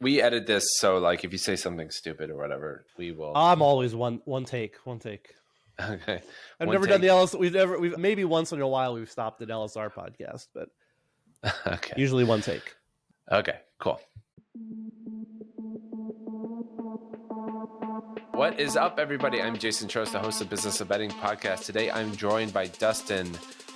We edit this, so like if you say something stupid or whatever, we will. I'm always one take. Okay. I've never done the LSR. We've maybe once in a while we've stopped an LSR podcast, but Okay. Usually one take. Okay, cool. What is up, everybody? I'm Jason Trost, the host of Business of Betting podcast. Today, I'm joined by Dustin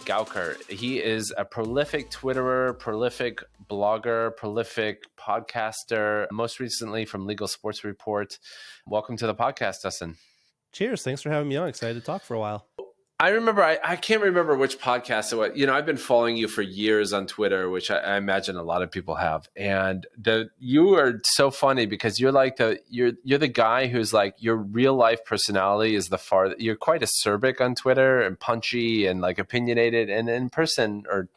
Gouker. He is a prolific Twitterer, prolific blogger, prolific podcaster, most recently from Legal Sports Report. Welcome to the podcast, Dustin. Cheers. Thanks for having me on. Excited to talk for a while. I remember, I can't remember which podcast it was. You know, I've been following you for years on Twitter, which I imagine a lot of people have. And you are so funny because you're like you're the guy who's like, your real life personality is you're quite acerbic on Twitter and punchy and like opinionated, and in person or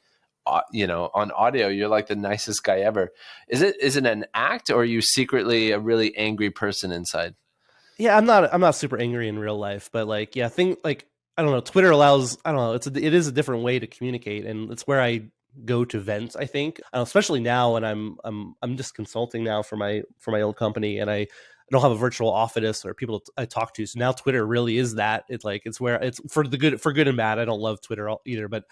on audio, you're like the nicest guy ever. Is it an act, or are you secretly a really angry person inside? Yeah, I'm not super angry in real life, but I don't know. Twitter allows, it is a different way to communicate, and it's where I go to vent. I think, especially now when I'm just consulting now for my old company, and I don't have a virtual office or people I talk to. So now Twitter really is that. It's where it's for good and bad. I don't love Twitter either, but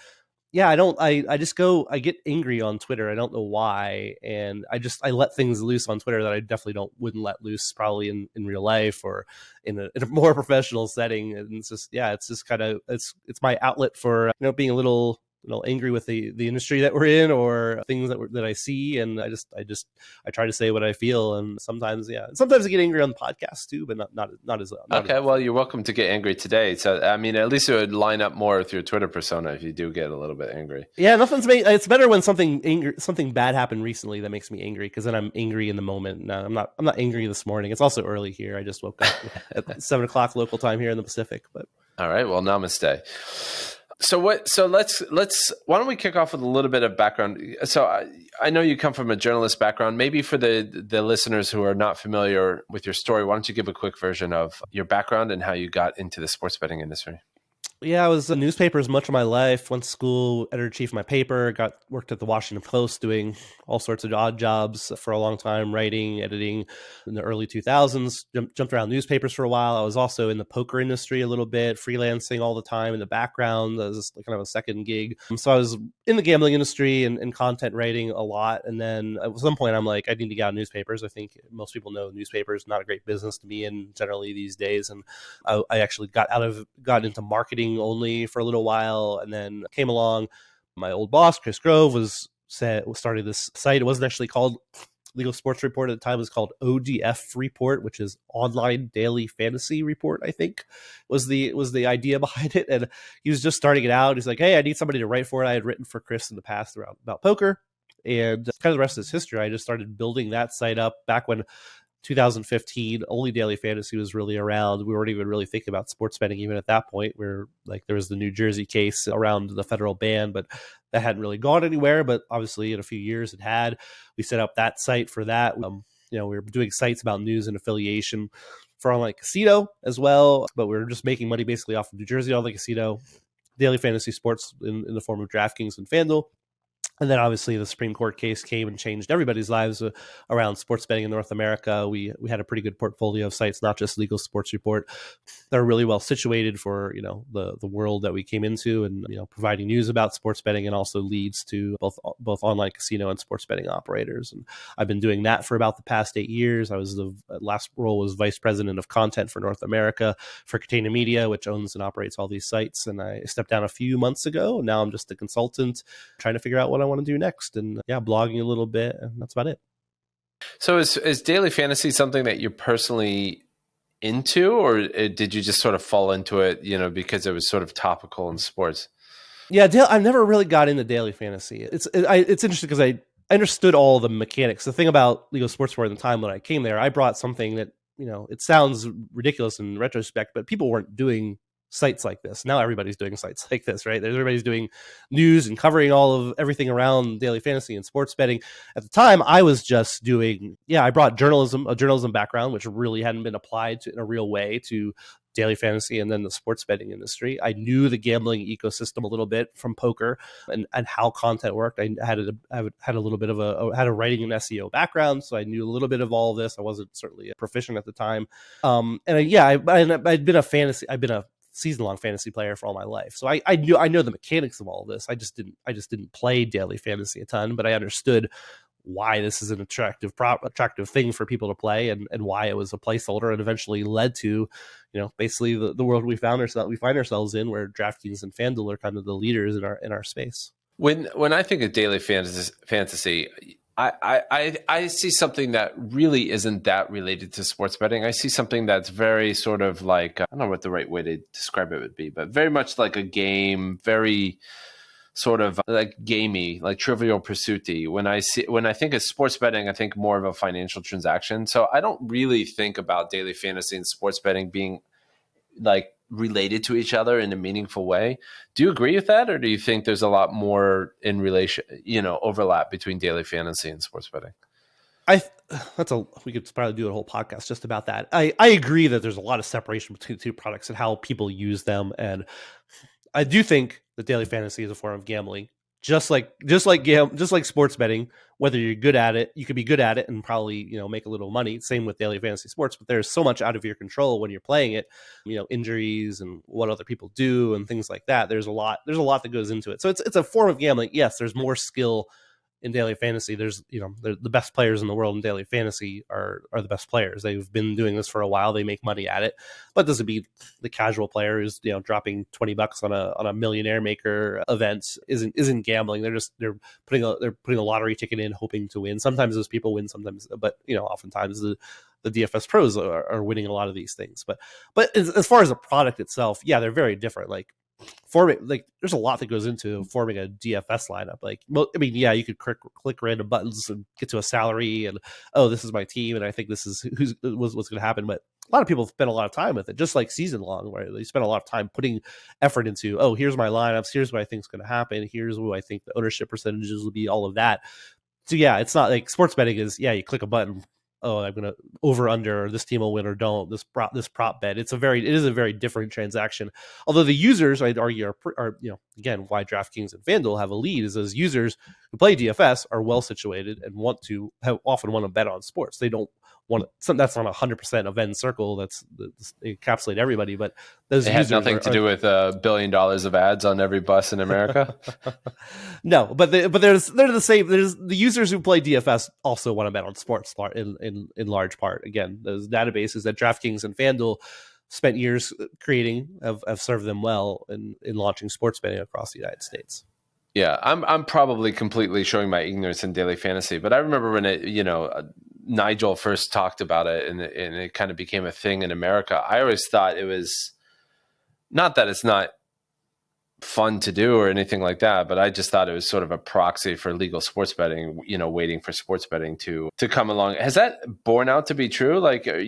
yeah, I get angry on Twitter. I don't know why. And I let things loose on Twitter that I definitely wouldn't let loose probably in real life or in a more professional setting. And it's just kind of, it's my outlet for, being a little angry with the industry that we're in or things that I see. And I try to say what I feel. And sometimes I get angry on the podcast too, but not as okay. Well, you're welcome to get angry today. So, I mean, at least it would line up more with your Twitter persona if you do get a little bit angry. Yeah, it's better when something bad happened recently that makes me angry, because then I'm angry in the moment. No, I'm not angry this morning. It's also early here. I just woke up at 7:00 local time here in the Pacific. But all right. Well, namaste. So let's why don't we kick off with a little bit of background? So I know you come from a journalist background. Maybe for the listeners who are not familiar with your story, why don't you give a quick version of your background and how you got into the sports betting industry? Yeah, I was in newspapers much of my life. Went to school, editor-in-chief of my paper, worked at the Washington Post doing all sorts of odd jobs for a long time, writing, editing in the early 2000s, jumped around newspapers for a while. I was also in the poker industry a little bit, freelancing all the time in the background as kind of a second gig. So I was in the gambling industry and content writing a lot. And then at some point, I'm like, I need to get out of newspapers. I think most people know newspapers not a great business to be in generally these days. And I actually got into marketing only for a little while, and then came along. My old boss, Chris Grove, started this site. It wasn't actually called Legal Sports Report at the time. It was called ODF Report, which is Online Daily Fantasy Report, I think was the idea behind it. And he was just starting it out. He's like, hey, I need somebody to write for it. I had written for Chris in the past about poker, and kind of the rest is history. I just started building that site up back when 2015, only daily fantasy was really around. We weren't even really thinking about sports betting even at that point, where like there was the New Jersey case around the federal ban, but that hadn't really gone anywhere. But obviously in a few years it had. We set up that site for that. We were doing sites about news and affiliation for online casino as well, but we were just making money basically off of New Jersey online casino, daily fantasy sports in the form of DraftKings and FanDuel. And then obviously the Supreme Court case came and changed everybody's lives around sports betting in North America. We had a pretty good portfolio of sites, not just Legal Sports Report, that are really well situated for, the world that we came into, and, providing news about sports betting and also leads to both online casino and sports betting operators. And I've been doing that for about the past 8 years. I was last role was vice president of content for North America for Catena Media, which owns and operates all these sites. And I stepped down a few months ago. Now I'm just a consultant trying to figure out what I want to do next, and blogging a little bit, and that's about it. So is daily fantasy something that you're personally into, or did you just sort of fall into it, because it was sort of topical in sports? Yeah, I never really got into daily fantasy. It's interesting because I understood all the mechanics. The thing about Legal Sports Report at the time when I came there, I brought something that, it sounds ridiculous in retrospect, but people weren't doing sites like this. Now everybody's doing sites like this, right? Everybody's doing news and covering all of everything around daily fantasy and sports betting. At the time, I was just doing, I brought a journalism background, which really hadn't been applied in a real way to daily fantasy and then the sports betting industry. I knew the gambling ecosystem a little bit from poker and how content worked. I had a little bit of had a writing and SEO background, so I knew a little bit of all of this. I wasn't certainly proficient at the time. I'd been a season-long fantasy player for all my life, so I know the mechanics of all of this. I just didn't play daily fantasy a ton, but I understood why this is an attractive thing for people to play, and why it was a placeholder, and eventually led to, basically the world we find ourselves in, where DraftKings and FanDuel are kind of the leaders in our space. When I think of daily fantasy, I see something that really isn't that related to sports betting. I see something that's very sort of like, I don't know what the right way to describe it would be, but very much like a game, very sort of like gamey, like Trivial Pursuit-y. When I think of sports betting, I think more of a financial transaction. So I don't really think about daily fantasy and sports betting being like related to each other in a meaningful way. Do you agree with that, or do you think there's a lot more in relation, overlap between daily fantasy and sports betting? We could probably do a whole podcast just about that. I agree that there's a lot of separation between the two products and how people use them, and I do think that daily fantasy is a form of gambling, just like sports betting. Whether you're good at it, you could be good at it and probably make a little money. Same with daily fantasy sports, but there's so much out of your control when you're playing it. Injuries and what other people do and things like that. There's a lot that goes into it. So it's a form of gambling. Yes, there's more skill in daily fantasy. There's the best players in the world in daily fantasy are the best players. They've been doing this for a while. They make money at it. But doesn't mean the casual player is dropping $20 on a millionaire maker event isn't gambling. They're putting a lottery ticket in, hoping to win. Sometimes those people win, sometimes, but oftentimes the DFS pros are winning a lot of these things. But as far as the product itself, yeah, they're very different. Like forming, there's a lot that goes into forming a DFS lineup. You could click random buttons and get to a salary, and this is my team, and I think this is what's going to happen. But a lot of people spend a lot of time with it, just like season long, where they spend a lot of time putting effort into, here's my lineups, here's what I think is going to happen, here's what I think the ownership percentages will be, all of that. So yeah, it's not like sports betting is, you click a button, I'm going to over under, this team will win or don't, this prop bet. It is a very different transaction. Although the users, I'd argue, are again, why DraftKings and FanDuel have a lead is those users who play DFS are well situated and often want to bet on sports. They don't want to, that's not 100% a Venn circle that's encapsulate everybody, but those it has nothing to do with $1 billion of ads on every bus in America. No, but they're the same. There's the users who play DFS also want to bet on sports in large part. Again, those databases that DraftKings and FanDuel spent years creating have served them well in launching sports betting across the United States. Yeah, I'm probably completely showing my ignorance in daily fantasy, but I remember when Nigel first talked about it and it kind of became a thing in America. I always thought it was not that it's not fun to do or anything like that, but I just thought it was sort of a proxy for legal sports betting, waiting for sports betting to come along. Has that borne out to be true? Like, do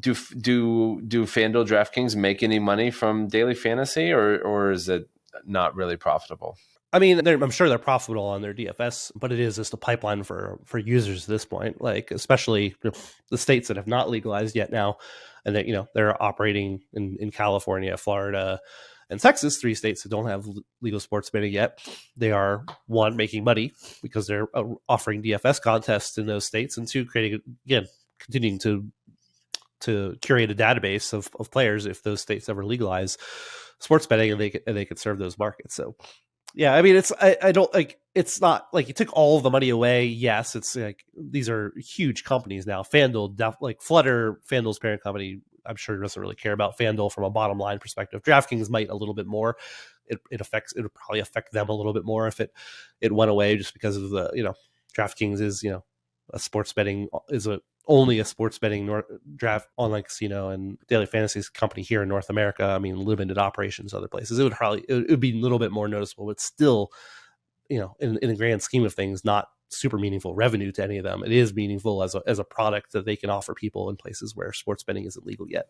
FanDuel, DraftKings make any money from daily fantasy, or is it not really profitable? I mean, I'm sure they're profitable on their DFS, but it is just a pipeline for users at this point. Like, especially the states that have not legalized yet now, and that they're operating in California, Florida, and Texas, 3 states that don't have legal sports betting yet. They are, 1, making money because they're offering DFS contests in those states, and 2, continuing to curate a database of players if those states ever legalize sports betting, and they could serve those markets. So. Yeah, I mean, I don't like, it's not like you took all of the money away. Yes, it's like these are huge companies now. FanDuel, like Flutter, FanDuel's parent company, I'm sure doesn't really care about FanDuel from a bottom line perspective. DraftKings might a little bit more. It would probably affect them a little bit more if it went away, just because of the DraftKings is a sports betting only a sports betting draft online casino and daily fantasy company here in North America. I mean, limited operations other places. It would be a little bit more noticeable, but still, in the grand scheme of things, not super meaningful revenue to any of them. It is meaningful as a product that they can offer people in places where sports betting isn't legal yet.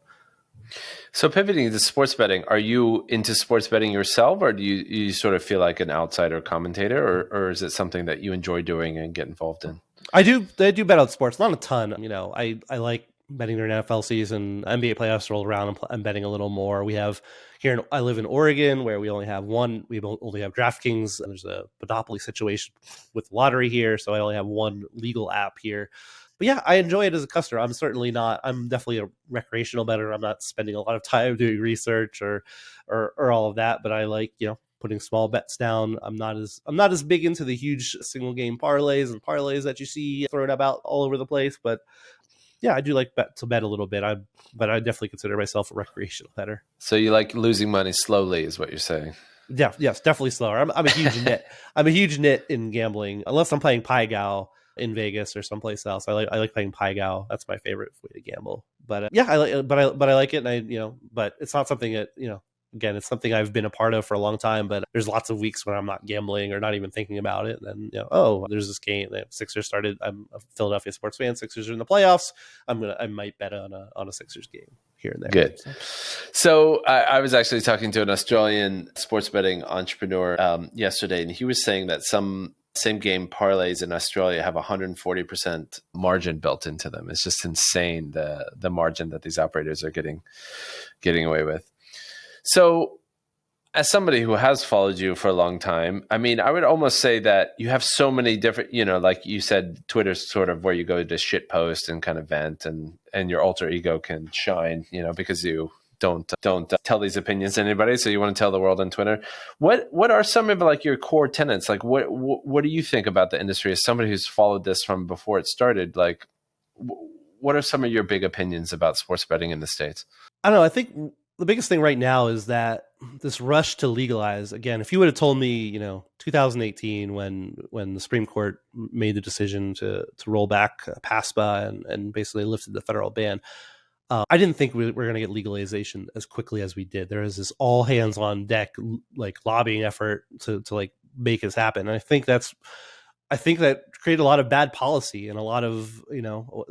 So pivoting to sports betting, are you into sports betting yourself, or do you sort of feel like an outsider commentator, or is it something that you enjoy doing and get involved in? I do bet on sports, not a ton. I like betting during NFL season. NBA playoffs roll around, I'm betting a little more. We have I live in Oregon, where we only have DraftKings, and there's a monopoly situation with lottery here, so I only have one legal app here. But yeah, I enjoy it as a customer. I'm definitely a recreational bettor. I'm not spending a lot of time doing research or all of that, but I like, putting small bets down. I'm not as big into the huge single game parlays that you see thrown about all over the place, but yeah, I do like to bet a little bit. But I definitely consider myself a recreational bettor. So you like losing money slowly, is what you're saying? Yeah, yes, definitely slower. I'm a huge nit. I'm a huge nit in gambling, unless I'm playing Pai Gow in Vegas or someplace else. I like playing Pai Gow. That's my favorite way to gamble. But yeah, I like it, and but it's not something that Again, it's something I've been a part of for a long time, but there's lots of weeks when I'm not gambling or not even thinking about it. And then, there's this game that Sixers started. I'm a Philadelphia sports fan. Sixers are in the playoffs. I might bet on a Sixers game here and there. Good. So I was actually talking to an Australian sports betting entrepreneur yesterday, and he was saying that some same game parlays in Australia have 140% margin built into them. It's just insane, the margin that these operators are getting away with. So as somebody who has followed you for a long time, I mean, I would almost say that you have so many different, like you said, Twitter's sort of where you go to shit post and kind of vent, and your alter ego can shine, because you don't tell these opinions to anybody. So you want to tell the world on Twitter. What are some of like your core tenets? Like what do you think about the industry as somebody who's followed this from before it started? Like what are some of your big opinions about sports betting in the States? I don't know. I think the biggest thing right now is that this rush to legalize, again, if you would have told me, 2018 when the Supreme Court made the decision to roll back PASPA and basically lifted the federal ban, I didn't think we were going to get legalization as quickly as we did. There was this all hands on deck, like lobbying effort to like make this happen. And I think that created a lot of bad policy, and a lot of,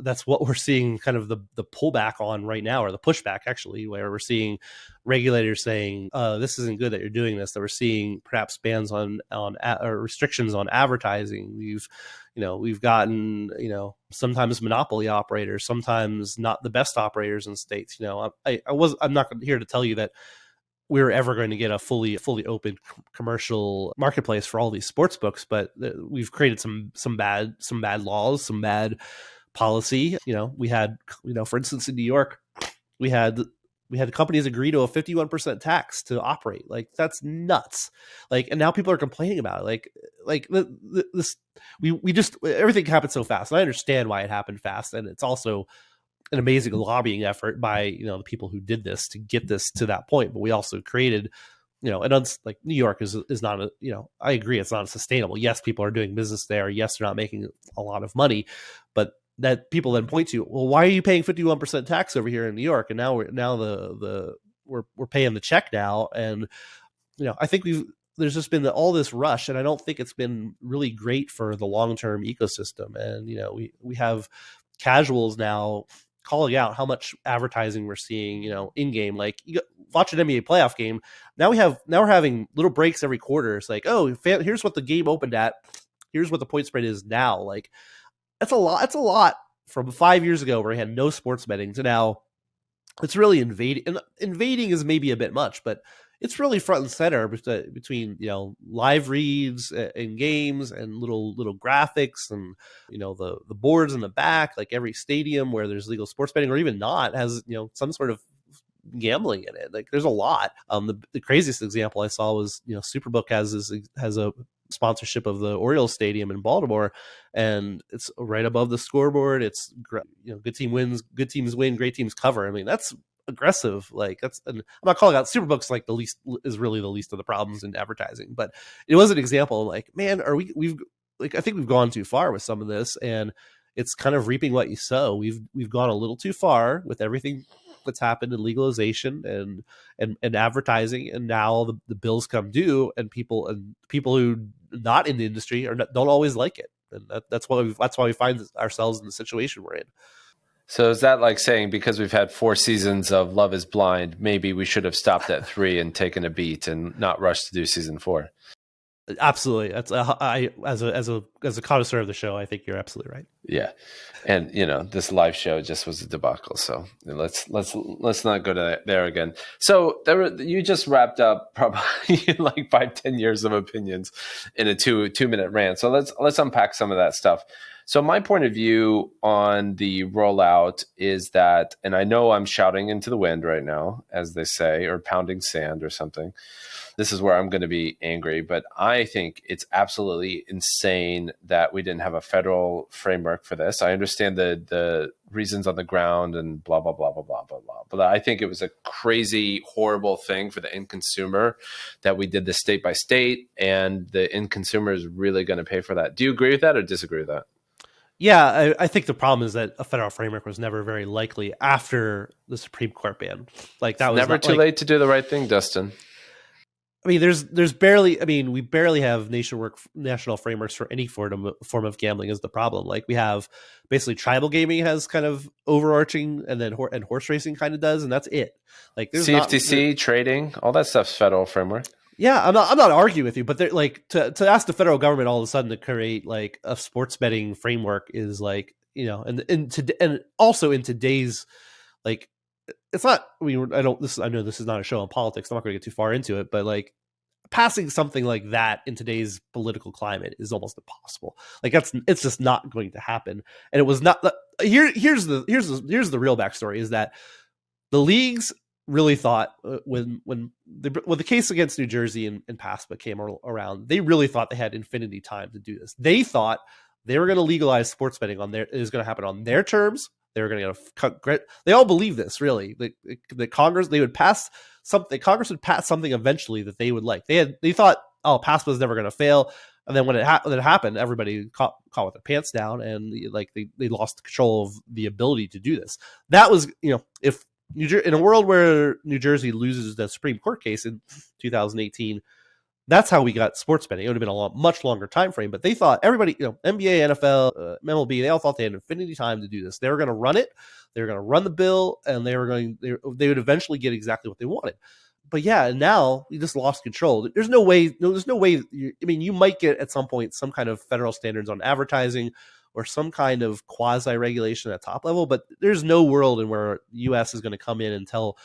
that's what we're seeing kind of the pullback on right now, or the pushback actually, where we're seeing regulators saying, this isn't good that you're doing this, that we're seeing perhaps bans on or restrictions on advertising. We've gotten, sometimes monopoly operators, sometimes not the best operators in states. I'm not here to tell you that we're ever going to get a fully open commercial marketplace for all these sports books, but we've created some bad laws, some bad policy. We had, for instance, in New York, we had companies agree to a 51% tax to operate. Like, that's nuts. Like, and now people are complaining about it. We just, everything happened so fast. And I understand why it happened fast. And it's also an amazing lobbying effort by, the people who did this to get this to that point. But we also created, like New York is not I agree, it's not sustainable. Yes, people are doing business there. Yes, they're not making a lot of money, but that people then point to, well, why are you paying 51% tax over here in New York? And now we're paying the check now. And, I think there's just been all this rush, and I don't think it's been really great for the long-term ecosystem. And, we have casuals now calling out how much advertising we're seeing, in game. Like, you watch an NBA playoff game. Now we're having little breaks every quarter. It's like, oh, here's what the game opened at. Here's what the point spread is now. Like, that's a lot. It's a lot from 5 years ago where we had no sports betting to now it's really invading. And invading is maybe a bit much, but it's really front and center between live reads in games and little graphics, and the boards in the back. Like, every stadium where there's legal sports betting, or even not, has some sort of gambling in it. Like, there's a lot. The craziest example I saw was Superbook has a sponsorship of the Orioles Stadium in Baltimore, and it's right above the scoreboard. It's good team wins, good teams win, great teams cover. I mean, that's aggressive. Like, I'm not calling out Superbooks like the least of the problems in advertising, but it was an example. Like, man, I think we've gone too far with some of this, and it's kind of reaping what you sow. We've gone a little too far with everything that's happened in legalization and advertising, and now the bills come due, and people who not in the industry don't always like it, and that's why we find ourselves in the situation we're in. So is that like saying, because we've had 4 seasons of Love is Blind, maybe we should have stopped at 3 and taken a beat and not rushed to do season 4? Absolutely. That's I as a connoisseur of the show, I think you're absolutely right. Yeah, and this live show just was a debacle. So let's not go to there again. So you just wrapped up probably like 5-10 years of opinions in a 2 minute rant. So let's unpack some of that stuff. So my point of view on the rollout is that, and I know I'm shouting into the wind right now, as they say, or pounding sand or something. This is where I'm going to be angry, but I think it's absolutely insane that we didn't have a federal framework for this. I understand the reasons on the ground and blah, blah, blah, blah, blah, blah, blah. But I think it was a crazy, horrible thing for the end consumer that we did this state by state, and the end consumer is really going to pay for that. Do you agree with that or disagree with that? Yeah, I think the problem is that a federal framework was never very likely after the Supreme Court ban. Like that was never too late to do the right thing, Dustin. I mean, there's barely. I mean, we barely have national frameworks for any form of gambling is the problem. Like we have basically tribal gaming has kind of overarching, and then and horse racing kind of does, and that's it. Like there's CFTC trading, all that stuff's federal framework. Yeah, I'm not arguing with you, but they're like to ask the federal government all of a sudden to create like a sports betting framework is like, and also in today's, like, it's not. I mean, I know this is not a show on politics. I'm not going to get too far into it, but like passing something like that in today's political climate is almost impossible. Like it's just not going to happen. And it was not. Here's the real backstory is that the leagues really thought when the case against New Jersey and PASPA came around, they really thought they had infinity time to do this. They thought they were going to legalize sports betting it was going to happen on their terms. They were going to cut. They all believe this, really. The Congress, they would pass something. Congress would pass something eventually that they would like. They thought, oh, PASPA is never going to fail. And then when it happened, everybody caught with their pants down, and they lost control of the ability to do this. That was, if in a world where New Jersey loses the Supreme Court case in 2018, that's how we got sports betting. It would have been a much longer time frame, but they thought everybody, NBA, NFL, MLB, they all thought they had infinity time to do this. They were going to run it. They were going to run the bill, and they would eventually get exactly what they wanted. But yeah, now you just lost control. There's no way. I mean, you might get at some point some kind of federal standards on advertising or some kind of quasi regulation at top level, but there's no world in where U.S. is going to come in and tell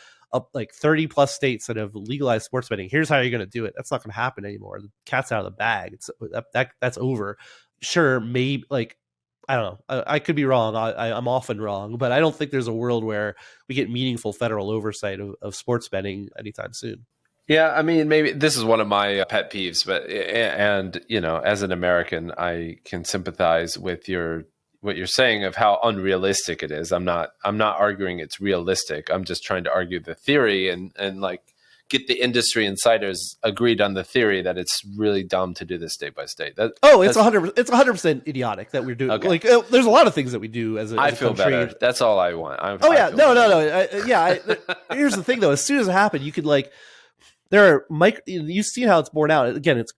like 30 plus states that have legalized sports betting, here's how you're going to do it. That's not going to happen anymore. The cat's out of the bag. That's over. Sure, maybe like I don't know. I could be wrong. I'm often wrong, but I don't think there's a world where we get meaningful federal oversight of sports betting anytime soon. Yeah, I mean, maybe this is one of my pet peeves, but as an American, I can sympathize with what you're saying of how unrealistic it is. I'm not arguing it's realistic. I'm just trying to argue the theory and like get the industry insiders agreed on the theory that it's really dumb to do this state by state. It's 100% idiotic that we're doing. Okay. Like there's a lot of things that we do as a I feel country. Better. That's all I want. Here's the thing though. As soon as it happened, you could you've seen how it's borne out. Again, it's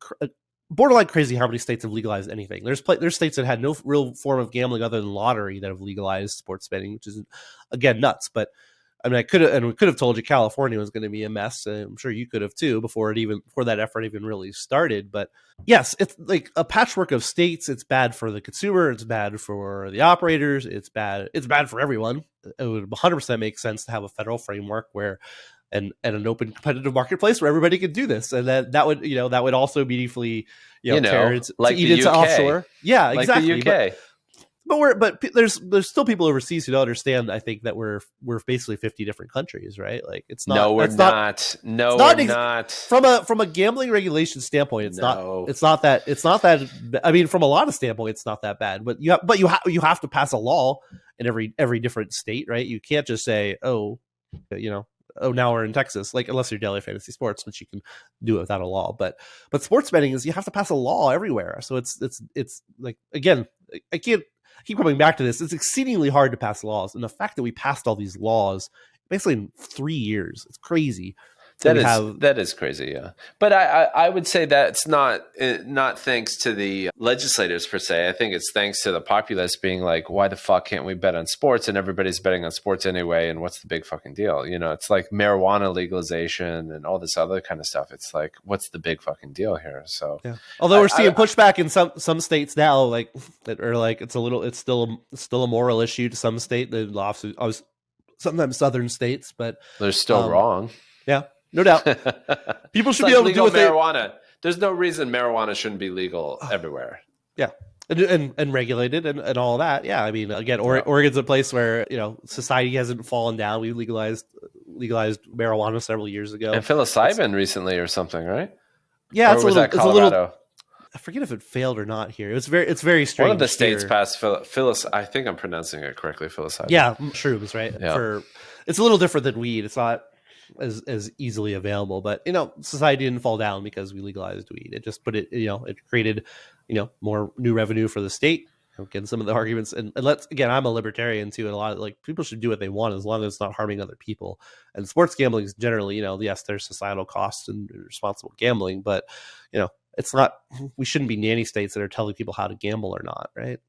borderline crazy how many states have legalized anything. There's states that had no real form of gambling other than lottery that have legalized sports betting, which is again nuts. But I mean, we could have told you California was going to be a mess. I'm sure you could have too before that effort even really started. But yes, it's like a patchwork of states. It's bad for the consumer. It's bad for the operators. It's bad for everyone. It would 100% make sense to have a federal framework where and an open competitive marketplace where everybody could do this, and that would also meaningfully like to eat into UK. Offshore. Yeah, like exactly. The UK. But there's still people overseas who don't understand. I think that we're basically 50 different countries, right? Like it's not. No, we're not. No, we're not. From a gambling regulation standpoint, it's not that. I mean, from a lot of standpoint, it's not that bad. But you have to pass a law in every different state, right? You can't just say, now we're in Texas, like unless you're Daily Fantasy Sports, which you can do it without a law. But sports betting is you have to pass a law everywhere. So it's like, again, I can't keep coming back to this. It's exceedingly hard to pass laws, and the fact that we passed all these laws basically in 3 years, it's crazy. So we have that is crazy, yeah. But I would say that's not thanks to the legislators per se. I think it's thanks to the populace being like, why the fuck can't we bet on sports? And everybody's betting on sports anyway. And what's the big fucking deal? You know, it's like marijuana legalization and all this other kind of stuff. It's like, what's the big fucking deal here? So yeah. Although we're seeing pushback in some states now, like that are like it's still a moral issue to some state. The lawsuit, sometimes southern states, but they're still wrong. Yeah. No doubt. People should be able to do what marijuana. There's no reason marijuana shouldn't be legal everywhere. Yeah. And regulated and all that. Yeah. I mean, again, Oregon's a place where, society hasn't fallen down. We legalized marijuana several years ago. And psilocybin recently or something, right? Yeah. Or was that Colorado? I forget if it failed or not here. It's very strange. One of the states passed I think I'm pronouncing it correctly, psilocybin. Yeah. Shrooms, right? Yeah. It's a little different than weed. It's not as easily available, but society didn't fall down because we legalized weed. It just it created more new revenue for the state. Again, some of the arguments, and I'm a libertarian too, and a lot of people should do what they want as long as it's not harming other people. And sports gambling is generally, yes, there's societal costs and responsible gambling, but it's not. We shouldn't be nanny states that are telling people how to gamble or not, right?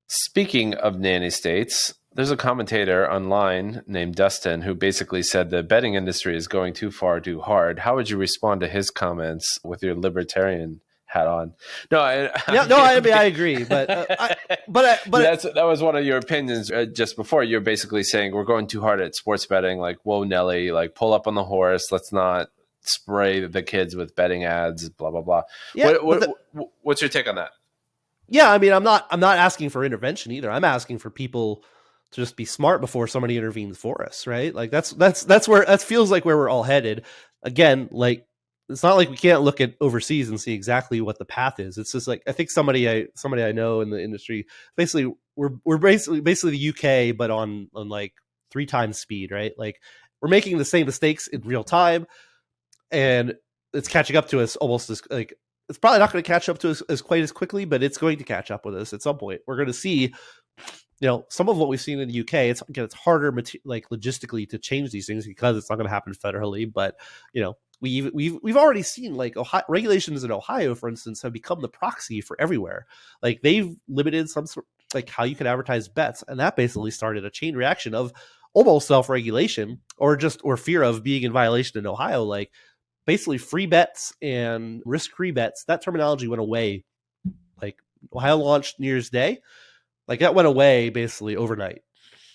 Speaking of nanny states, there's a commentator online named Dustin who basically said the betting industry is going too far, too hard. How would you respond to his comments with your libertarian hat on? I agree, but that was one of your opinions just before. You're basically saying we're going too hard at sports betting. Like, whoa, Nelly, like pull up on the horse. Let's not spray the kids with betting ads. Blah blah blah. Yeah, what's your take on that? Yeah, I mean, I'm not asking for intervention either. I'm asking for people to just be smart before somebody intervenes for us, right? Like that's where that feels like where we're all headed. Again, like it's not like we can't look at overseas and see exactly what the path is. It's just like I think somebody I know in the industry basically we're basically the UK but on like 3 times speed, right? Like we're making the same mistakes in real time, and it's catching up to us almost as like. It's probably not going to catch up to us as quite as quickly, but it's going to catch up with us at some point. We're going to see, some of what we've seen in the UK. It's harder, like logistically, to change these things because it's not going to happen federally. But we've already seen like regulations in Ohio, for instance, have become the proxy for everywhere. Like they've limited some sort like how you can advertise bets, and that basically started a chain reaction of almost self-regulation or fear of being in violation in Ohio, like. Basically free bets and risk-free bets, that terminology went away. Like Ohio launched New Year's Day, like that went away basically overnight.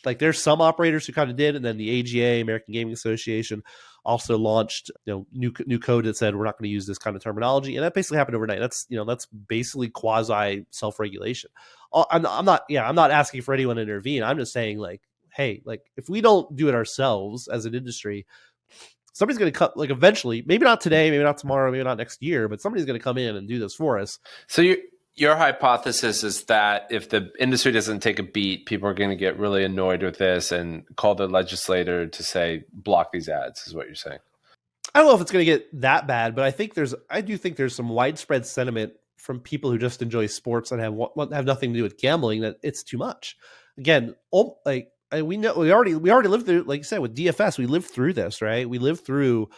Like there's some operators who kind of did, and then the AGA, American Gaming Association, also launched new code that said we're not going to use this kind of terminology, and that basically happened overnight. That's that's basically quasi self-regulation. I'm not asking for anyone to intervene. I'm just saying like, hey, like if we don't do it ourselves as an industry, somebody's going to cut, like eventually, maybe not today, maybe not tomorrow, maybe not next year, but somebody's going to come in and do this for us. So your hypothesis is that if the industry doesn't take a beat, people are going to get really annoyed with this and call the legislator to say, block these ads, is what you're saying. I don't know if it's going to get that bad, but I do think there's some widespread sentiment from people who just enjoy sports and have nothing to do with gambling that it's too much. Again, we know we already lived through, like you said, with DFS, we lived through this, right? We lived through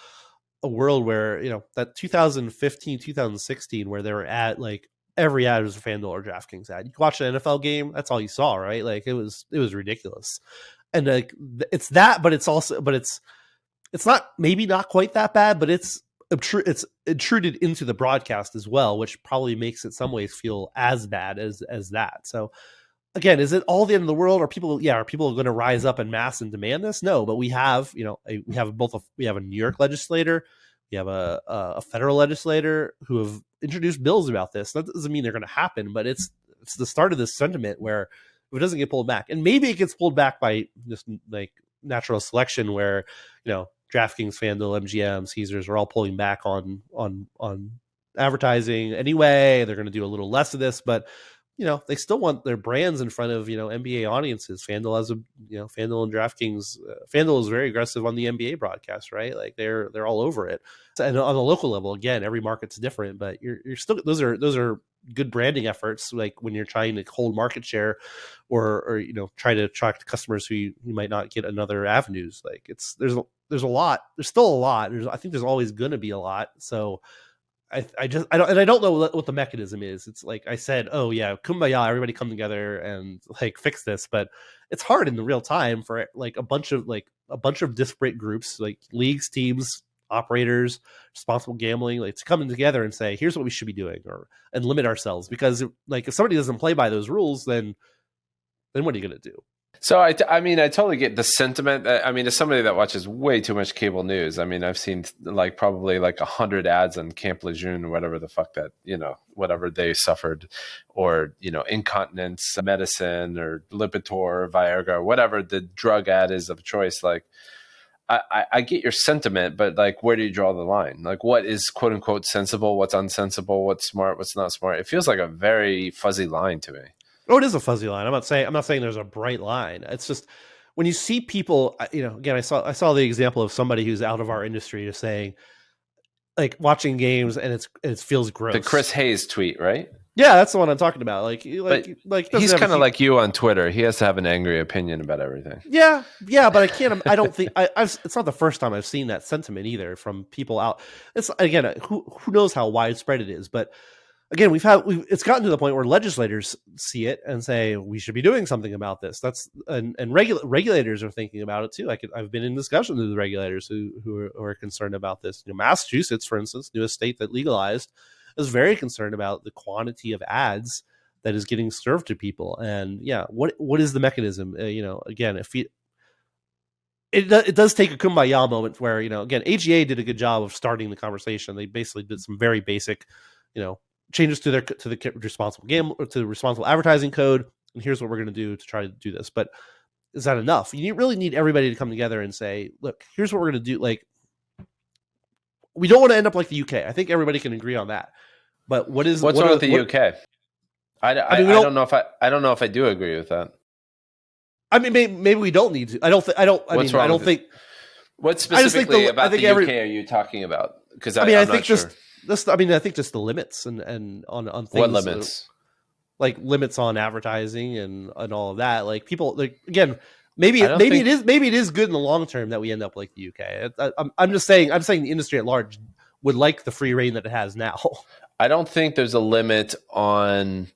a world where, that 2015, 2016, where they were at like every ad was a FanDuel or DraftKings ad. You watch an NFL game, that's all you saw, right? Like it was ridiculous. And like it's that, but it's also, but it's not, maybe not quite that bad, but it's intruded into the broadcast as well, which probably makes it some ways feel as bad as that. So again, is it all the end of the world? Are people going to rise up en masse and demand this? No, but we have, we have a New York legislator, we have a federal legislator who have introduced bills about this. That doesn't mean they're going to happen, but it's the start of this sentiment where if it doesn't get pulled back, and maybe it gets pulled back by just like natural selection, where DraftKings, FanDuel, MGM, Caesars are all pulling back on advertising anyway. They're going to do a little less of this, but they still want their brands in front of, NBA audiences. FanDuel has FanDuel and DraftKings. FanDuel is very aggressive on the NBA broadcast, right? Like they're all over it. And on the local level, again, every market's different, but you're still, those are good branding efforts. Like when you're trying to hold market share or try to attract customers who you might not get in other avenues. Like there's a lot. There's still a lot. I think there's always going to be a lot. So I don't know what the mechanism is. It's like I said, oh yeah, kumbaya, everybody come together and like fix this, but it's hard in the real time for like a bunch of disparate groups, like leagues, teams, operators, responsible gambling, like to come together and say, here's what we should be doing, and limit ourselves, because like if somebody doesn't play by those rules, then what are you going to do? So I mean, I totally get the sentiment. I mean, as somebody that watches way too much cable news, I mean, I've seen like probably like 100 ads on Camp Lejeune or whatever the fuck that, whatever they suffered, or, incontinence medicine or Lipitor or Viagra or whatever the drug ad is of choice. Like, I get your sentiment, but like, where do you draw the line? Like, what is quote unquote sensible? What's unsensible? What's smart? What's not smart? It feels like a very fuzzy line to me. Oh, it is a fuzzy line. I'm not saying there's a bright line. It's just when you see people, again, I saw the example of somebody who's out of our industry just saying, like, watching games and it feels gross. The Chris Hayes tweet, right? Yeah, that's the one I'm talking about. Like he's kind of like you on Twitter. He has to have an angry opinion about everything. Yeah, but I can't. I don't think it's not the first time I've seen that sentiment either from people out. It's again, who knows how widespread it is, but again, it's gotten to the point where legislators see it and say we should be doing something about this. And regulators are thinking about it too. I've been in discussions with the regulators who are concerned about this. Massachusetts, for instance, newest state that legalized, is very concerned about the quantity of ads that is getting served to people. And yeah, what is the mechanism? Again, it does take a kumbaya moment where, again, AGA did a good job of starting the conversation. They basically did some very basic, changes to the responsible advertising code, and here's what we're going to do to try to do this. But is that enough? You really need everybody to come together and say, look, here's what we're going to do. Like, we don't want to end up like the UK. I think everybody can agree on that. But what's wrong with the UK? I don't know if I do agree with that. I mean, maybe we don't need to. What specifically about the UK are you talking about? Because I think just the limits and on things. What limits? Like limits on advertising and all of that. Like people, like, again, maybe it is good in the long term that we end up like the UK. I'm saying the industry at large would like the free reign that it has now. I don't think there's a limit on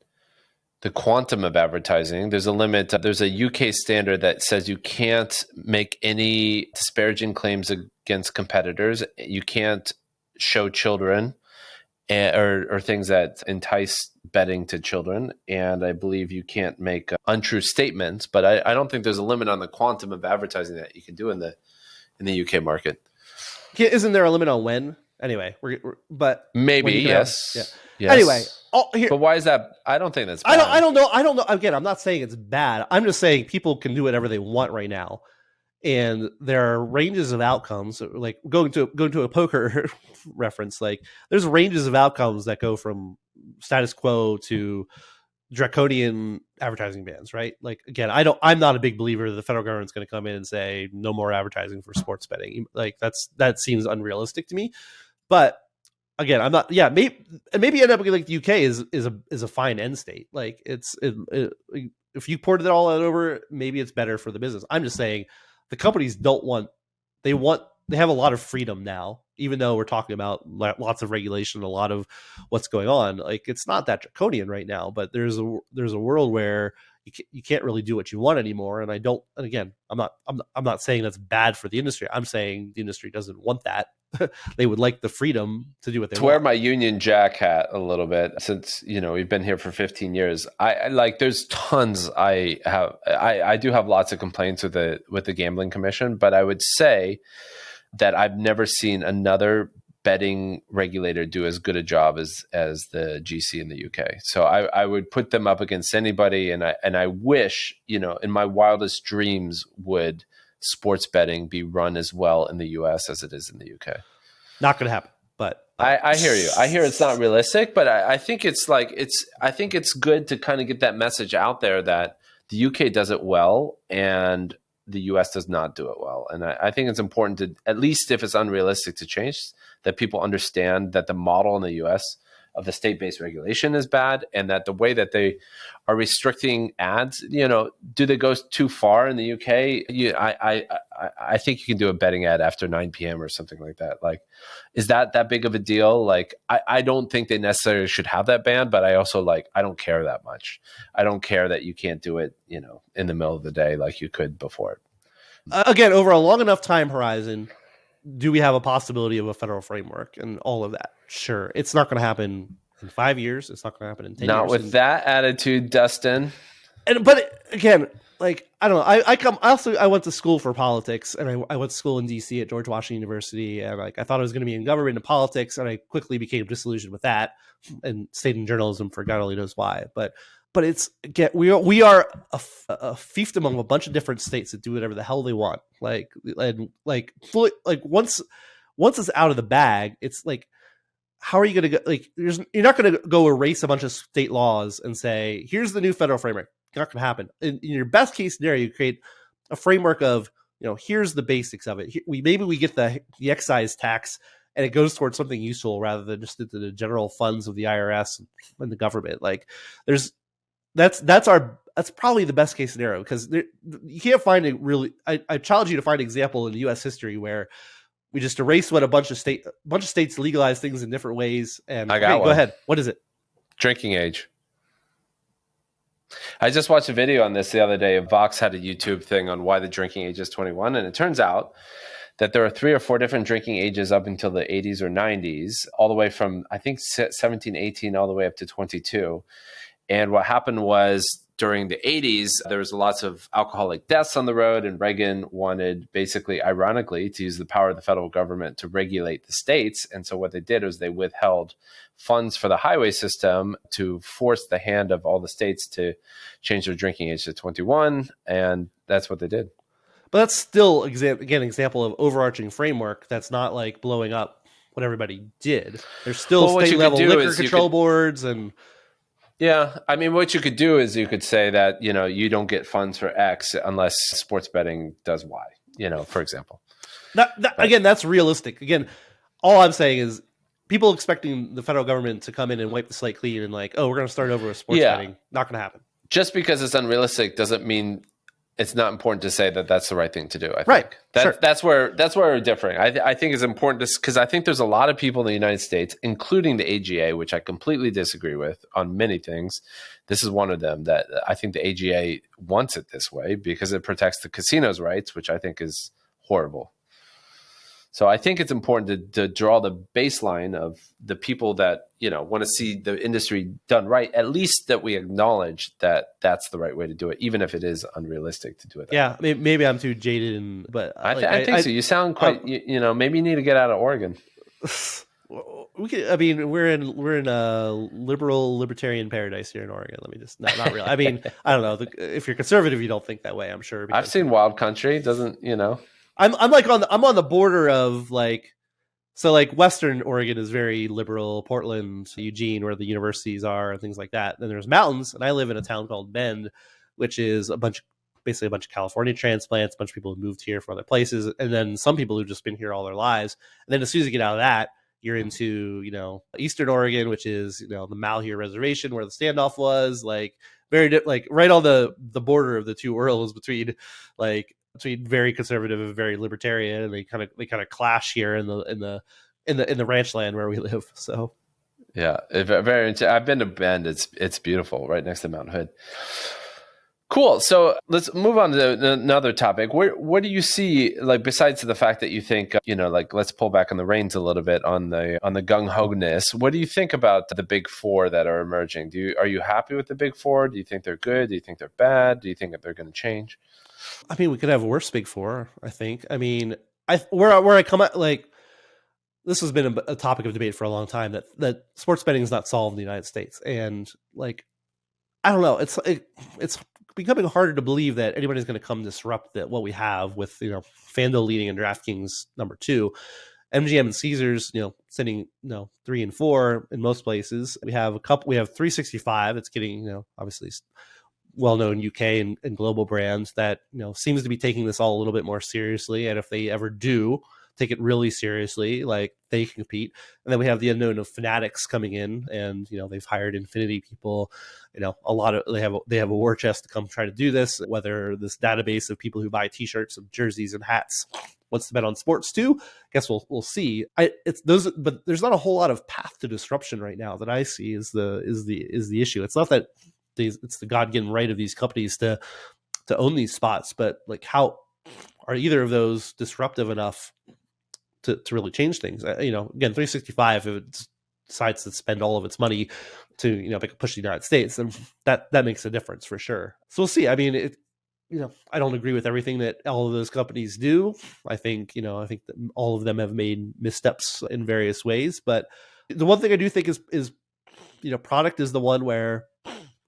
the quantum of advertising. There's a limit. There's a UK standard that says you can't make any disparaging claims against competitors. You can't show children or things that entice betting to children. And I believe you can't make untrue statements, but I don't think there's a limit on the quantum of advertising that you can do in the UK market. Isn't there a limit on when? Anyway, but maybe yes. Yes. Anyway, but why is that? I don't think that's bad. I don't know. Again, I'm not saying it's bad. I'm just saying people can do whatever they want right now, and there are ranges of outcomes. Like going to a poker reference, like there's ranges of outcomes that go from status quo to draconian advertising bans, right? Like, again, I'm not a big believer that the federal government's going to come in and say no more advertising for sports betting. Like that seems unrealistic to me. But again, I'm not. Yeah, maybe end up like the UK is a fine end state. Like if you ported it all out over, maybe it's better for the business. I'm just saying the companies they have a lot of freedom now, even though we're talking about lots of regulation, a lot of what's going on. Like, it's not that draconian right now, but there's a world where you can't really do what you want anymore. And again, I'm not saying that's bad for the industry. I'm saying the industry doesn't want that. They would like the freedom to do what they want. To wear my Union Jack hat a little bit, since we've been here for 15 years. I like, there's tons I do have lots of complaints with the Gambling Commission, but I would say that I've never seen another betting regulator do as good a job as the GC in the UK. So I would put them up against anybody, and I wish, in my wildest dreams, would sports betting be run as well in the US as it is in the UK. Not going to happen, but I hear you. I hear it's not realistic, but I think I think it's good to kind of get that message out there that the UK does it well and the US does not do it well. And I think it's important to, at least if it's unrealistic to change, that people understand that the model in the US of the state-based regulation is bad, and that the way that they are restricting ads, do they go too far in the UK? I think you can do a betting ad after 9 p.m. or something like that. Like, is that big of a deal? Like, I don't think they necessarily should have that ban, but I also I don't care that much. I don't care that you can't do it, in the middle of the day like you could before. Again, over a long enough time horizon, do we have a possibility of a federal framework and all of that? Sure. It's not going to happen in 5 years. It's not going to happen in 10 years. Not with that attitude, Dustin. But again, like, I don't know. I went to school for politics, and I went to school in DC at George Washington University, and I thought I was going to be in government and politics, and I quickly became disillusioned with that and stayed in journalism for God only knows why. But it's, again, we are a fiefdom among a bunch of different states that do whatever the hell they want. Once it's out of the bag, it's like, how are you going to go? Like, you're not going to go erase a bunch of state laws and say, here's the new federal framework. It's not going to happen. In your best case scenario, you create a framework of, here's the basics of it. Maybe we get the excise tax, and it goes towards something useful rather than just into the general funds of the IRS and the government. Like, that's probably the best case scenario, because you can't find a really. I challenge you to find an example in U.S. history where we just erase what a bunch of states legalize things in different ways. And I got one. Go ahead. What is it? Drinking age. I just watched a video on this the other day. Vox had a YouTube thing on why the drinking age is 21, and it turns out that there are 3 or 4 different drinking ages up until the 80s or 90s, all the way from, I think, 17, 18, all the way up to 22. And what happened was, during the 80s, there was lots of alcoholic deaths on the road, and Reagan wanted, basically, ironically, to use the power of the federal government to regulate the states. And so what they did was they withheld funds for the highway system to force the hand of all the states to change their drinking age to 21, and that's what they did. But that's still, again, example of overarching framework that's not like blowing up what everybody did. There's still state-level liquor control boards and... Yeah, I mean, what you could do is you could say that, you don't get funds for X unless sports betting does Y, for example. Again, that's realistic. Again, all I'm saying is people expecting the federal government to come in and wipe the slate clean and like, oh, we're going to start over with sports betting. Not going to happen. Just because it's unrealistic doesn't mean it's not important to say that that's the right thing to do. I think. Right. Sure. That's where we're differing. I think it's important because I think there's a lot of people in the United States, including the AGA, which I completely disagree with on many things. This is one of them, that I think the AGA wants it this way because it protects the casino's rights, which I think is horrible. So I think it's important to draw the baseline of the people that, want to see the industry done right, at least that we acknowledge that that's the right way to do it, even if it is unrealistic to do it. Yeah, maybe I'm too jaded, but I think so. You sound quite, maybe you need to get out of Oregon. We're in a libertarian paradise here in Oregon. Let me just not really. I mean, I don't know. If you're conservative, you don't think that way, I'm sure. I've seen Wild Country. Doesn't I'm on the border of Western Oregon is very liberal, Portland, Eugene, where the universities are and things like that. Then there's mountains, and I live in a town called Bend, which is basically a bunch of California transplants, a bunch of people who moved here from other places, and then some people who've just been here all their lives. And then as soon as you get out of that, you're into, Eastern Oregon, which is, the Malheur Reservation where the standoff was, right on the border of the two worlds between very conservative and very libertarian, and they kind of clash here in the ranch land where we live. So yeah, I've been to Bend. It's beautiful, right next to Mount Hood. Cool. So let's move on to another topic. What do you see, besides the fact that you think, let's pull back on the reins a little bit on the gung-ho-ness. What do you think about the big four that are emerging? Are you happy with the big four? Do you think they're good? Do you think they're bad? Do you think that they're going to change? I mean, we could have a worse big four, I think. I mean, where I come at, this has been a topic of debate for a long time, that sports betting is not solved in the United States. And I don't know, it's becoming harder to believe that anybody's going to come disrupt what we have with, FanDuel leading and DraftKings number 2, MGM and Caesars, sitting, 3 and 4 in most places. We have 365. It's getting, obviously well-known UK and global brands that, seems to be taking this all a little bit more seriously. And if they ever do, take it really seriously, like they can compete. And then we have the unknown of Fanatics coming in, and they've hired Infinity people. A lot of they have a war chest to come try to do this. Whether this database of people who buy T-shirts and jerseys and hats wants to bet on sports too, I guess we'll see. But there's not a whole lot of path to disruption right now that I see is the issue. It's not that it's the God-given right of these companies to own these spots, but like, how are either of those disruptive enough to really change things? Again, 365, if it decides to spend all of its money to make a push to the United States, then that makes a difference for sure. So we'll see. I mean, I don't agree with everything that all of those companies do. I think that all of them have made missteps in various ways. But the one thing I do think is product is the one where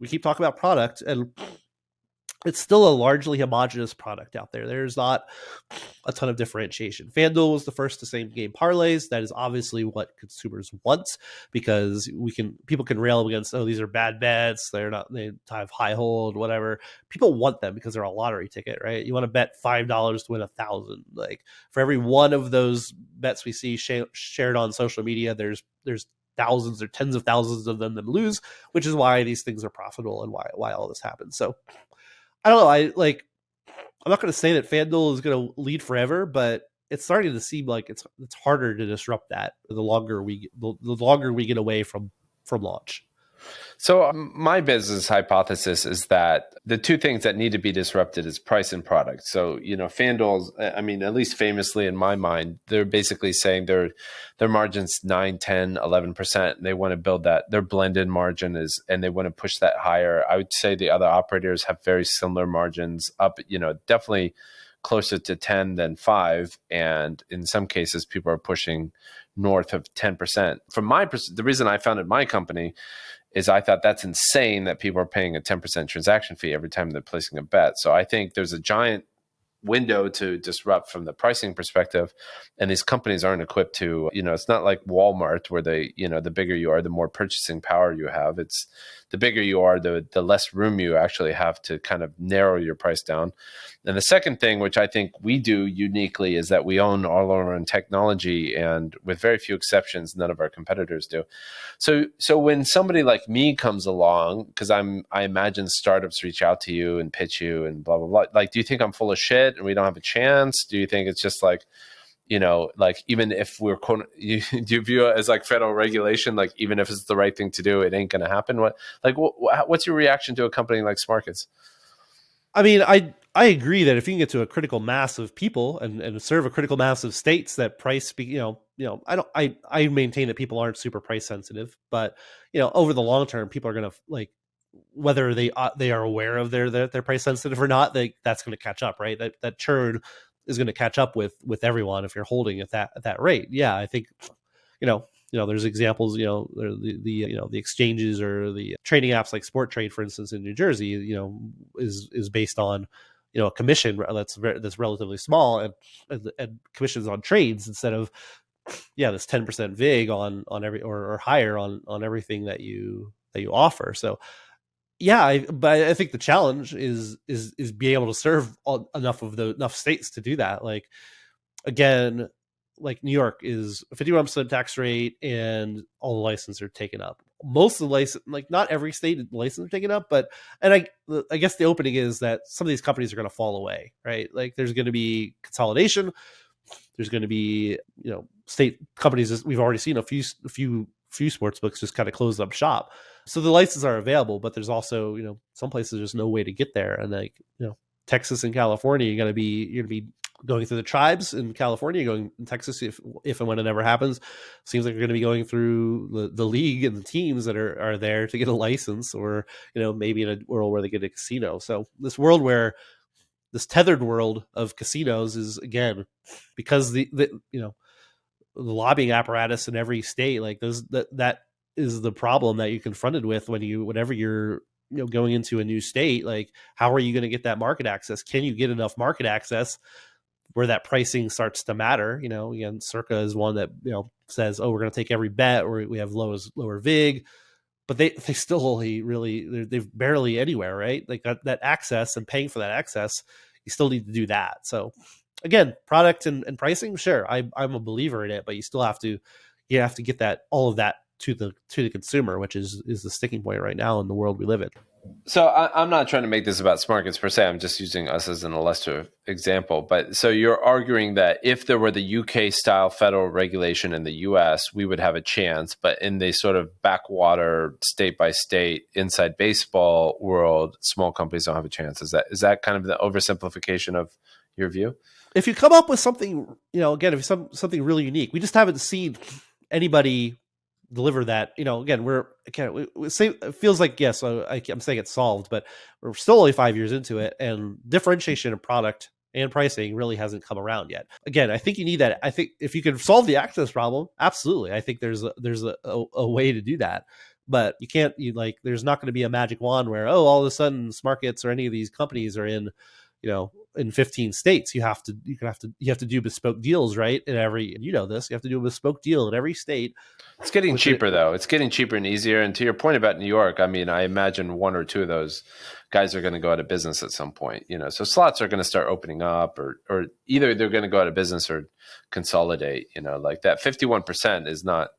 we keep talking about product, and it's still a largely homogenous product out there. There's not a ton of differentiation. FanDuel was the first to same game parlays. That is obviously what consumers want, because people can rail against, oh, these are bad bets, they have high hold, whatever. People want them because they're a lottery ticket, right? You want to bet $5 to win 1,000. Like, for every one of those bets we see shared on social media, there's thousands or tens of thousands of them that lose, which is why these things are profitable and why all this happens. So I don't know. I'm not going to say that FanDuel is going to lead forever, but it's starting to seem like it's harder to disrupt that the longer we get away from launch. So my business hypothesis is that the two things that need to be disrupted is price and product. So, FanDuel's, I mean, at least famously in my mind, they're basically saying their margin's 9, 10, 11%. And they want to build that. Their blended margin and they want to push that higher. I would say the other operators have very similar margins up, definitely closer to 10 than 5. And in some cases, people are pushing north of 10%. From the reason I founded my company is I thought that's insane that people are paying a 10% transaction fee every time they're placing a bet. So I think there's a giant window to disrupt from the pricing perspective, and these companies aren't equipped to, it's not like Walmart where the bigger you are, the more purchasing power you have. It's the bigger you are, the less room you actually have to kind of narrow your price down. And the second thing, which I think we do uniquely, is that we own all our own technology, and with very few exceptions, none of our competitors do. So when somebody like me comes along, because I imagine startups reach out to you and pitch you and blah, blah, blah. Like, do you think I'm full of shit and we don't have a chance? Do you think it's just like, like, even if do you view it as like federal regulation? Like, even if it's the right thing to do, it ain't going to happen. What's your reaction to a company like Smarkets? I mean, I agree that if you can get to a critical mass of people and serve a critical mass of states, that price, I maintain that people aren't super price sensitive, but over the long term, people are going to, like, whether they are aware of their price sensitive or not, that's going to catch up, right? That churn is going to catch up with everyone if you're holding at that rate. Yeah, I think there's examples, the exchanges or the trading apps like Sport Trade, for instance, in New Jersey, is based on a commission that's relatively small and commissions on trades instead of this 10% vig on every or higher on everything that you offer. So but I think the challenge is being able to serve enough states to do that. Like, again, like New York is a 51% tax rate and all the licenses are taken up. Most of the license, like not every state license are taken up, and I guess the opening is that some of these companies are going to fall away, right? Like, there's going to be consolidation. There's going to be, state companies. We've already seen a few sports books just kind of close up shop. So the licenses are available, but there's also, some places there's no way to get there. And like, Texas and California, you're going to be going through the tribes in California, going in Texas, if and when it ever happens. Seems like you're going to be going through the league and the teams that are there to get a license, or, maybe in a world where they get a casino. So this tethered world of casinos is, again, because the lobbying apparatus in every state, like that is the problem that you're confronted with whenever you're going into a new state. Like, how are you going to get that market access? Can you get enough market access where that pricing starts to matter? Again, Circa is one that says, oh, we're going to take every bet, or we have lower vig, but they still only they've barely anywhere, right? Like that access and paying for that access You still need to do that. So again, product and pricing, sure, I'm a believer in it, but you have to get all of that to the consumer, which is the sticking point right now in the world we live in. So I'm not trying to make this about Smarkets per se. I'm just using us as an illustrative example. But so you're arguing that if there were the UK style federal regulation in the US, we would have a chance. But in the sort of backwater, state by state, inside baseball world, small companies don't have a chance. Is that kind of the oversimplification of your view? If you come up with something, again, if something really unique, we just haven't seen anybody deliver that. Again, it feels like, yes, I'm saying it's solved, but we're still only 5 years into it, and differentiation of product and pricing really hasn't come around yet. Again, I think you need that. I think if you can solve the access problem, absolutely, I think there's a way to do that. But you can't, there's not going to be a magic wand where, all of a sudden Smarkets or any of these companies are in 15 states. You have to do bespoke deals, right? In every, you have to do a bespoke deal in every state. It's getting cheaper though. It's getting cheaper and easier. And to your point about New York, I mean, I imagine one or two of those guys are going to go out of business at some point, so slots are going to start opening up, or either they're going to go out of business or consolidate, like that 51% is not,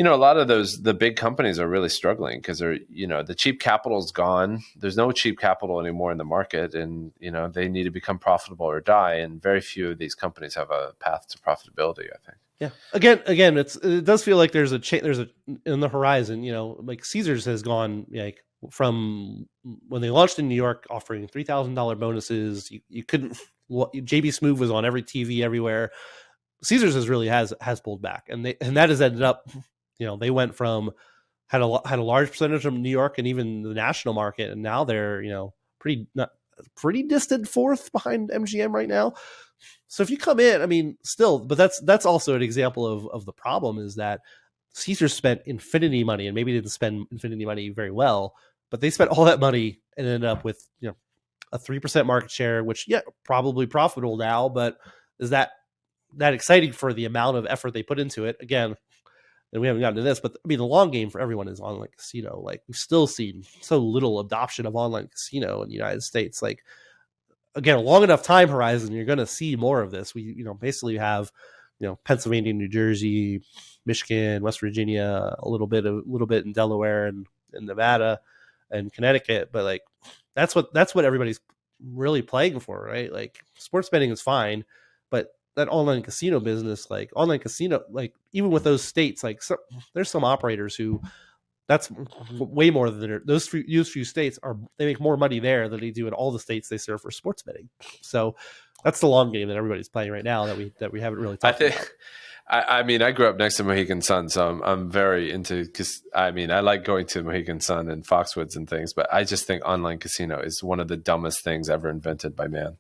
a lot of the big companies are really struggling because they're, the cheap capital is gone. There's no cheap capital anymore in the market, and, they need to become profitable or die. And very few of these companies have a path to profitability, I think. Yeah. Again, it does feel like there's a in the horizon, like Caesars has gone like from when they launched in New York offering $3,000 bonuses. You couldn't, JB Smoove was on every TV everywhere. Caesars has pulled back, and that has ended up, they went from had a large percentage of New York and even the national market, and now they're pretty distant fourth behind MGM right now. So if you come in, I mean, still, but that's also an example of the problem, is that Caesars spent infinity money, and maybe didn't spend infinity money very well, but they spent all that money and ended up with a 3% market share, which probably profitable now, but is that exciting for the amount of effort they put into it? Again, and we haven't gotten to this, but I mean, the long game for everyone is online casino. Like, we've still seen so little adoption of online casino in the United States. Like, again, a long enough time horizon, you're going to see more of this. We, basically have, Pennsylvania, New Jersey, Michigan, West Virginia, a little bit in Delaware and Nevada and Connecticut. But like, that's what everybody's really playing for, right? Like, sports betting is fine, but that online casino business, even with those states, there's some operators who, that's way more than those few states they make more money there than they do in all the states they serve for sports betting. So that's the long game that everybody's playing right now that we haven't really talked about. I mean, I grew up next to Mohegan Sun, so I'm very into, because I mean, I like going to Mohegan Sun and Foxwoods and things, but I just think online casino is one of the dumbest things ever invented by man.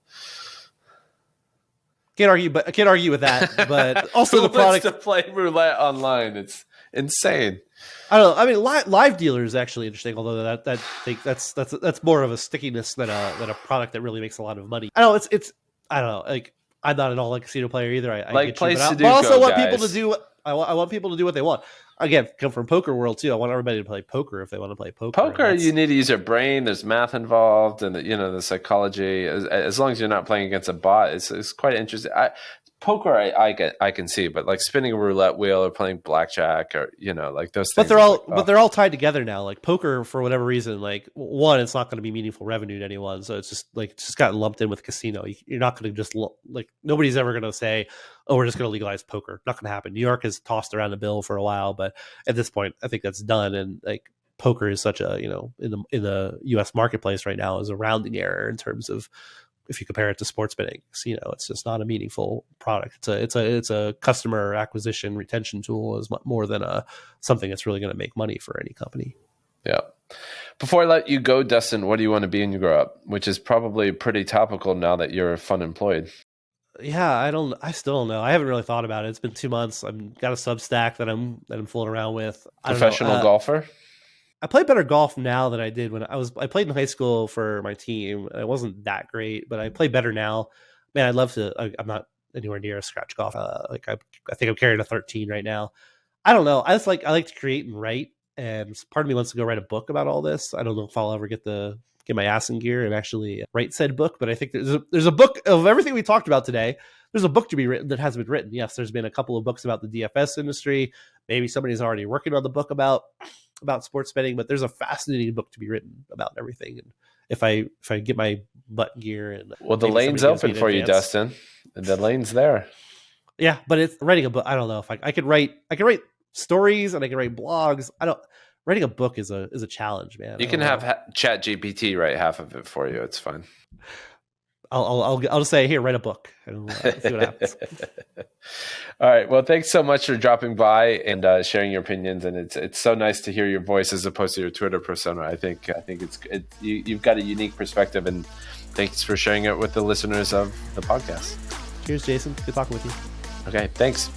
I can't argue with that. But also the product to play roulette online, it's insane. I don't know. I mean, live dealer is actually interesting, although that's more of a stickiness than a product that really makes a lot of money. I don't know. Like, I'm not an online casino player either. I like play Sudoku, but I also want guys. people to do I want people to do what they want. Again, come from poker world too. I want everybody to play poker if they want to play poker. Poker, you need to use your brain. There's math involved, and the psychology. As long as you're not playing against a bot, it's quite interesting. Poker, I can see, but like spinning a roulette wheel or playing blackjack, or like those things. But they're all tied together now. Like poker, for whatever reason, like one, it's not going to be meaningful revenue to anyone, so it's just gotten lumped in with casino. You're not going to just nobody's ever going to say, "Oh, we're just going to legalize poker." Not going to happen. New York has tossed around a bill for a while, but at this point, I think that's done. And like poker is such a in the U.S. marketplace right now is a rounding error in terms of, if you compare it to sports betting, it's just not a meaningful product. It's a customer acquisition retention tool is more than something that's really going to make money for any company. Yeah. Before I let you go, Dustin, what do you want to be when you grow up? Which is probably pretty topical now that you're fun employed. Yeah, I still don't know. I haven't really thought about it. It's been 2 months. I've got a Substack that I'm fooling around with. Professional golfer? I play better golf now than I did when I played in high school for my team. It wasn't that great, but I play better now. Man, I'd love to. I'm not anywhere near a scratch golf. I think I'm carrying a 13 right now. I don't know. I like to create and write, and part of me wants to go write a book about all this. I don't know if I'll ever get the get my ass in gear and actually write said book. But I think there's a book of everything we talked about today. There's a book to be written that hasn't been written. Yes, there's been a couple of books about the DFS industry. Maybe somebody's already working on the book about sports betting, but there's a fascinating book to be written about everything. And if I get my butt in gear and the lane's open for you, Dustin. The lane's there. Yeah, but it's writing a book. I don't know if I could write stories and I can write blogs. Writing a book is a challenge, man. You can have Chat GPT write half of it for you. It's fine. I'll just say, here, write a book and see what happens. All right. Well, thanks so much for dropping by and sharing your opinions. And it's so nice to hear your voice as opposed to your Twitter persona. I think you've got a unique perspective, and thanks for sharing it with the listeners of the podcast. Cheers, Jason. Good talking with you. Okay. Thanks.